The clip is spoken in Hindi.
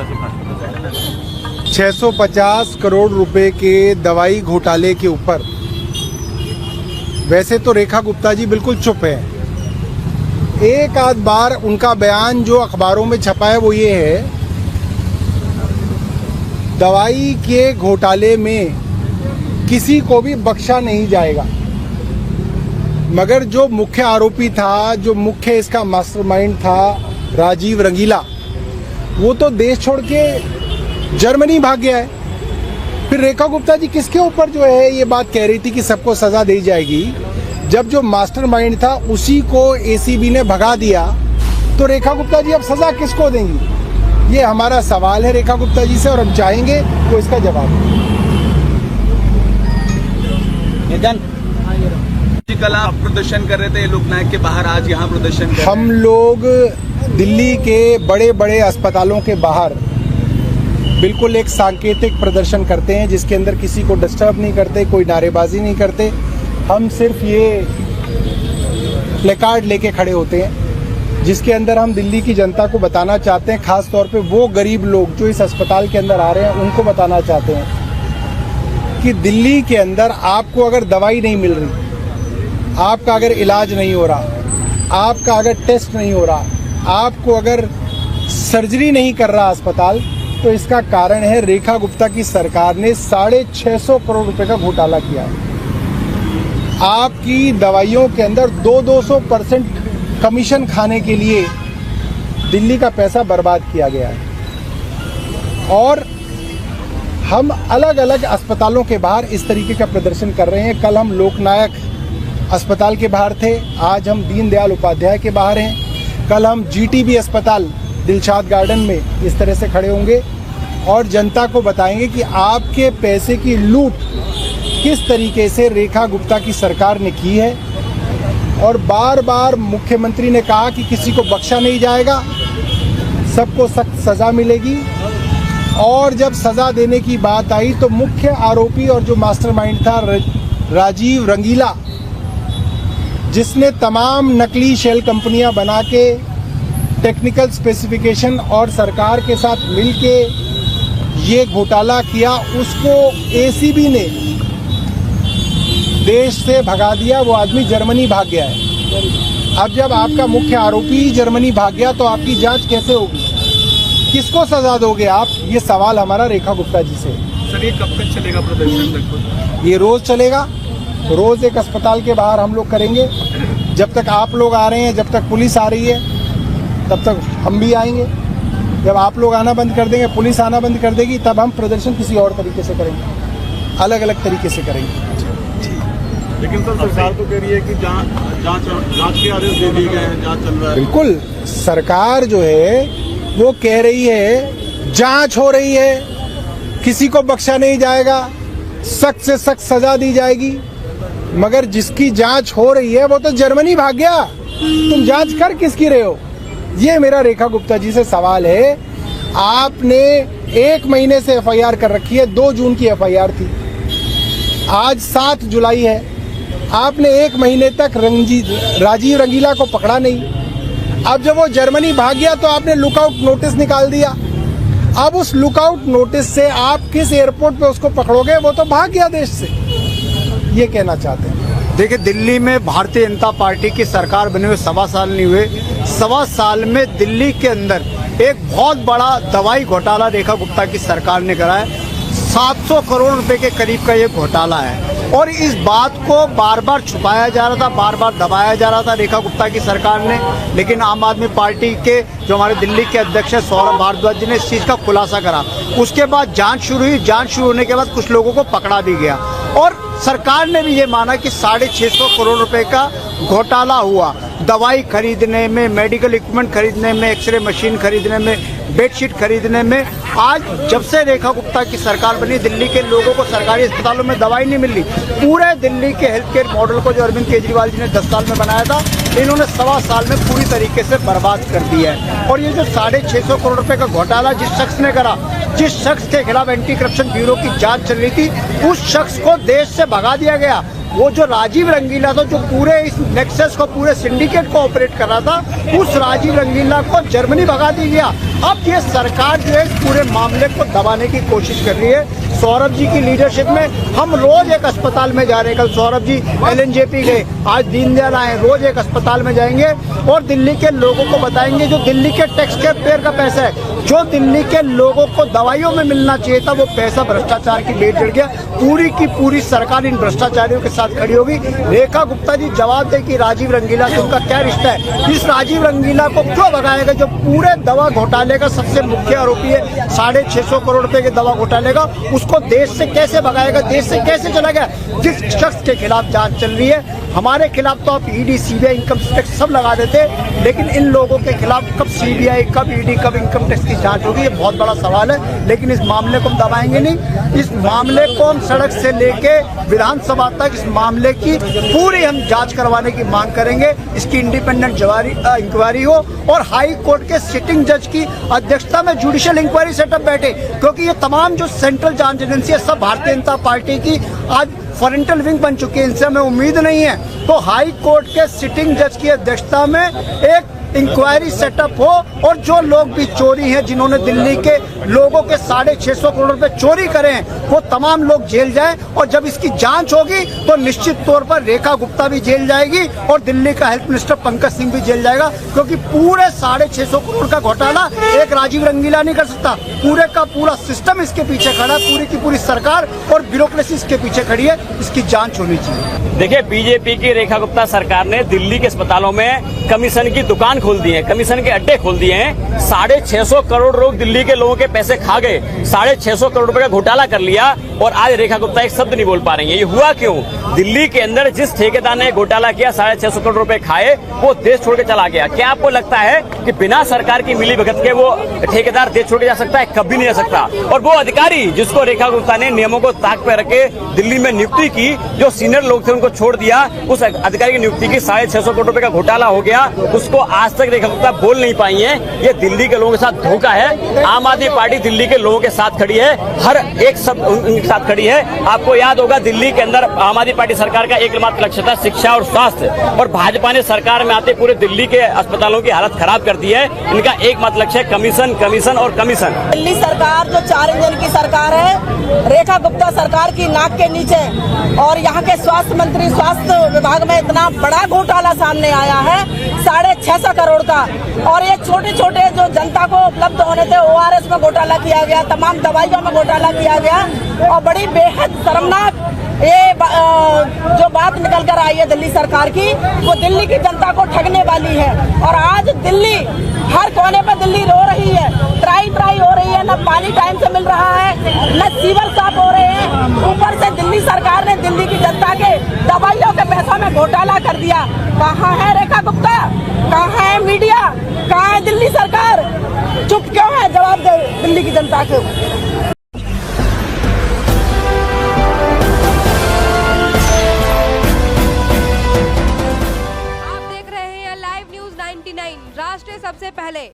से फांसी। 650 करोड़ रुपए के दवाई घोटाले के ऊपर वैसे तो रेखा गुप्ता जी बिल्कुल चुप है। एक आध बार उनका बयान जो अखबारों में छपा है वो ये है, दवाई के घोटाले में किसी को भी बख्शा नहीं जाएगा। मगर जो मुख्य आरोपी था, जो मुख्य इसका मास्टरमाइंड था, राजीव रंगीला, वो तो देश छोड़ के जर्मनी भाग गया है। फिर रेखा गुप्ता जी किसके ऊपर जो है ये बात कह रही थी कि सबको सजा दी जाएगी, जब जो मास्टरमाइंड था उसी को एसीबी ने भगा दिया, तो रेखा गुप्ता जी अब सजा किसको देंगी? ये हमारा सवाल है रेखा गुप्ता जी से, और हम चाहेंगे वो इसका जवाब दें। कल आप प्रदर्शन कर रहे थे लोकनायक के बाहर, आज यहाँ प्रदर्शन कर रहे हैं। हम लोग दिल्ली के बड़े बड़े अस्पतालों के बाहर बिल्कुल एक सांकेतिक प्रदर्शन करते हैं, जिसके अंदर किसी को डिस्टर्ब नहीं करते, कोई नारेबाजी नहीं करते। हम सिर्फ ये प्लेकार्ड लेके खड़े होते हैं, जिसके अंदर हम दिल्ली की जनता को बताना चाहते हैं, खास तौर पे वो गरीब लोग जो इस अस्पताल के अंदर आ रहे हैं उनको बताना चाहते हैं कि दिल्ली के अंदर आपको अगर दवाई नहीं मिल रही, आपका अगर इलाज नहीं हो रहा, आपका अगर टेस्ट नहीं हो रहा, आपको अगर सर्जरी नहीं कर रहा अस्पताल, तो इसका कारण है रेखा गुप्ता की सरकार ने 650 करोड़ रुपए का घोटाला किया है। आपकी दवाइयों के अंदर 200% कमीशन खाने के लिए दिल्ली का पैसा बर्बाद किया गया है। और हम अलग अलग अस्पतालों के बाहर इस तरीके का प्रदर्शन कर रहे हैं। कल हम लोकनायक अस्पताल के बाहर थे, आज हम दीनदयाल उपाध्याय के बाहर हैं, कल हम जीटीबी अस्पताल दिलशाद गार्डन में इस तरह से खड़े होंगे और जनता को बताएंगे कि आपके पैसे की लूट किस तरीके से रेखा गुप्ता की सरकार ने की है। और बार बार मुख्यमंत्री ने कहा कि किसी को बख्शा नहीं जाएगा, सबको सख्त सज़ा मिलेगी। और जब सज़ा देने की बात आई तो मुख्य आरोपी और जो मास्टरमाइंड था राजीव रंगीला, जिसने तमाम नकली शेल कंपनियां बना के टेक्निकल स्पेसिफिकेशन और सरकार के साथ मिलके ये घोटाला किया, उसको एसीबी ने देश से भगा दिया। वो आदमी जर्मनी भाग गया है। अब जब आपका मुख्य आरोपी ही जर्मनी भाग गया तो आपकी जांच कैसे होगी? किसको सजा दोगे आप? ये सवाल हमारा रेखा गुप्ता जी से। सर, ये कब तक चलेगा प्रदर्शन? ये रोज चलेगा, रोज एक अस्पताल के बाहर हम लोग करेंगे। जब तक आप लोग आ रहे हैं, जब तक पुलिस आ रही है, तब तक हम भी आएंगे। जब आप लोग आना बंद कर देंगे, पुलिस आना बंद कर देगी, तब हम प्रदर्शन किसी और तरीके से करेंगे, अलग अलग तरीके से करेंगे। लेकिन सर, सरकार तो कह रही है कि जांच के आदेश दे दिए गए हैं, जांच चल रहा है। बिल्कुल, सरकार जो है वो कह रही है जांच हो रही है, किसी को बख्शा नहीं जाएगा, सख्त से सख्त सजा दी जाएगी। मगर जिसकी जांच हो रही है वो तो जर्मनी भाग गया, तुम जांच कर किसकी रहे हो? ये मेरा रेखा गुप्ता जी से सवाल है। आपने 1 महीने से एफआईआर कर रखी है, 2 जून की एफआईआर थी, आज 7 जुलाई है। आपने 1 महीने तक राजीव रंगीला को पकड़ा नहीं। अब जब वो जर्मनी भाग गया तो आपने लुकआउट नोटिस निकाल दिया। अब उस लुकआउट नोटिस से आप किस एयरपोर्ट पे उसको पकड़ोगे? वो तो भाग गया देश से। ये कहना चाहते हैं। देखिए, दिल्ली में भारतीय जनता पार्टी की सरकार बने हुए 1.25 साल नहीं हुए। 1.25 साल में दिल्ली के अंदर एक बहुत बड़ा दवाई घोटाला रेखा गुप्ता की सरकार ने करा है। 700 करोड़ रुपए के करीब का ये घोटाला है और इस बात को बार बार छुपाया जा रहा था, बार बार दबाया जा रहा था रेखा गुप्ता की सरकार ने। लेकिन आम आदमी पार्टी के जो हमारे दिल्ली के अध्यक्ष हैं सौरभ भारद्वाज जी ने इस चीज़ का खुलासा करा। उसके बाद जांच शुरू हुई, जांच शुरू होने के बाद कुछ लोगों को पकड़ा भी गया और सरकार ने भी ये माना कि 650 करोड़ रुपए का घोटाला हुआ दवाई खरीदने में, मेडिकल इक्विपमेंट खरीदने में, एक्सरे मशीन खरीदने में, बेडशीट खरीदने में। आज जब से रेखा गुप्ता की सरकार बनी, दिल्ली के लोगों को सरकारी अस्पतालों में दवाई नहीं मिल रही। पूरे दिल्ली के हेल्थ केयर मॉडल को जो अरविंद केजरीवाल जी ने 10 साल में बनाया था, इन्होंने 1.25 साल में पूरी तरीके से बर्बाद कर दिया है। और ये जो 650 करोड़ रुपए का घोटाला जिस शख्स ने करा, जिस शख्स के खिलाफ एंटी करप्शन ब्यूरो की जांच चल रही थी, उस शख्स को देश से भगा दिया गया। वो जो राजीव रंगीला था, जो पूरे इस नेक्सस को, पूरे सिंडिकेट को ऑपरेट कर रहा था, उस राजीव रंगीला को जर्मनी भगा दी गया। अब ये सरकार जो है इस पूरे मामले को दबाने की कोशिश कर रही है। सौरभ जी की लीडरशिप में हम रोज एक अस्पताल में जा रहे हैं। कल सौरभ जी LNJP गए, आज दीनदयाल आए, रोज एक अस्पताल में जाएंगे और दिल्ली के लोगों को बताएंगे जो दिल्ली के टैक्स के पेयर का पैसा है, जो दिल्ली के लोगों को दवाइयों में मिलना चाहिए था, वो पैसा भ्रष्टाचार की भेंट चढ़ गया। पूरी की पूरी सरकार इन भ्रष्टाचारियों के साथ खड़ी होगी। रेखा गुप्ता जी जवाब दे कि राजीव रंगीला से उनका क्या रिश्ता है, इस राजीव रंगीला को क्यों भगाएगा जो पूरे दवा घोटाले का सबसे मुख्य आरोपी है, 650 करोड़ रुपए के दवा घोटाले का, उसको देश से कैसे भगाएगा, देश से कैसे चला गया। जिस शख्स के खिलाफ जांच चल रही है, हमारे खिलाफ तो आप ED CBI इनकम टैक्स सब लगा देते, लेकिन इन लोगों के खिलाफ कब CBI, कब ED, कब इनकम टैक्स की जांच होगी, ये बहुत बड़ा सवाल है। लेकिन इस मामले को हम दबाएंगे नहीं। इस मामले को हम सड़क से लेके विधानसभा तक इस मामले की पूरी हम जांच करवाने की मांग करेंगे। इसकी इंडिपेंडेंट इंक्वायरी हो और हाई कोर्ट के सिटिंग जज की अध्यक्षता में जुडिशियल इंक्वायरी सेटअप बैठे, क्योंकि ये तमाम जो सेंट्रल जांच एजेंसी है सब भारतीय जनता पार्टी की आज फॉरेंटल विंग बन चुकी है, इनसे हमें उम्मीद नहीं है। तो हाई कोर्ट के सिटिंग जज की अध्यक्षता में एक इंक्वायरी सेटअप हो और जो लोग भी चोरी हैं, जिन्होंने दिल्ली के लोगों के 650 करोड़ रुपए चोरी करे हैं, वो तमाम लोग जेल जाएं। और जब इसकी जांच होगी तो निश्चित तौर पर रेखा गुप्ता भी जेल जाएगी और दिल्ली का हेल्थ मिनिस्टर पंकज सिंह भी जेल जाएगा, क्योंकि पूरे 650 करोड़ का घोटाला एक राजीव रंगीला नहीं कर सकता। पूरे का पूरा सिस्टम इसके पीछे खड़ा है, पूरी की पूरी सरकार और ब्यूरोक्रेसी इसके पीछे खड़ी है। इसकी जांच होनी चाहिए। देखिए, बीजेपी की रेखा गुप्ता सरकार ने दिल्ली के अस्पतालों में कमीशन की दुकान खोल दी है, कमीशन के अड्डे खोल दिए हैं। 650 करोड़ लोग दिल्ली के लोगों के पैसे खा गए, 650 करोड़ रुपए का घोटाला कर लिया और आज रेखा गुप्ता एक शब्द नहीं बोल पा रही है। ये हुआ क्यों? दिल्ली के अंदर जिस ठेकेदार ने घोटाला किया, 650 करोड़ रुपए खाए, वो देश छोड़ के चला गया। क्या आपको लगता है कि बिना सरकार की मिलीभगत के वो ठेकेदार देश छोड़ के जा सकता है? कभी नहीं जा सकता। और वो अधिकारी जिसको रेखा गुप्ता ने नियमों को ताक पे रखे दिल्ली में नियुक्ति की, जो सीनियर लोग थे उनको छोड़ दिया, उस अधिकारी की नियुक्ति की 650 करोड़ रुपए का घोटाला हो गया, उसको आज तक रेखा गुप्ता बोल नहीं पाई है। ये दिल्ली के लोगों के साथ धोखा है। आम आदमी पार्टी दिल्ली के लोगों के साथ खड़ी है, हर एक सब उनके साथ खड़ी है। आपको याद होगा दिल्ली के अंदर आम आदमी पार्टी सरकार का एकमात्र लक्ष्य था शिक्षा और स्वास्थ्य, और भाजपा ने सरकार में आते पूरे दिल्ली के अस्पतालों की हालत खराब कर दी है। इनका एकमात्र लक्ष्य है कमीशन, कमीशन और कमीशन। दिल्ली सरकार जो 4 इंजन की सरकार है, रेखा गुप्ता सरकार की नाक के नीचे, और यहाँ के स्वास्थ्य मंत्री, स्वास्थ्य विभाग में इतना बड़ा घोटाला सामने आया है 650 करोड़ का, और ये छोटे छोटे जो जनता को उपलब्ध होने थे, ORS में घोटाला किया गया, तमाम दवाइयों में घोटाला किया गया, और बड़ी बेहद शर्मनाक ये जो बात निकल कर आई है दिल्ली सरकार की, वो दिल्ली की जनता को ठगने वाली है। और आज दिल्ली हर कोने पे दिल्ली रो रही है, ट्राई हो रही है, न पानी टाइम से मिल रहा है, न सीवर साफ हो रहे हैं। ऊपर से दिल्ली सरकार ने दिल्ली की जनता के दवाइयों के पैसों में घोटाला कर दिया। कहाँ है रेखा गुप्ता? कहाँ है मीडिया? कहाँ है दिल्ली सरकार? चुप क्यों है? जवाब दे दिल्ली की जनता को।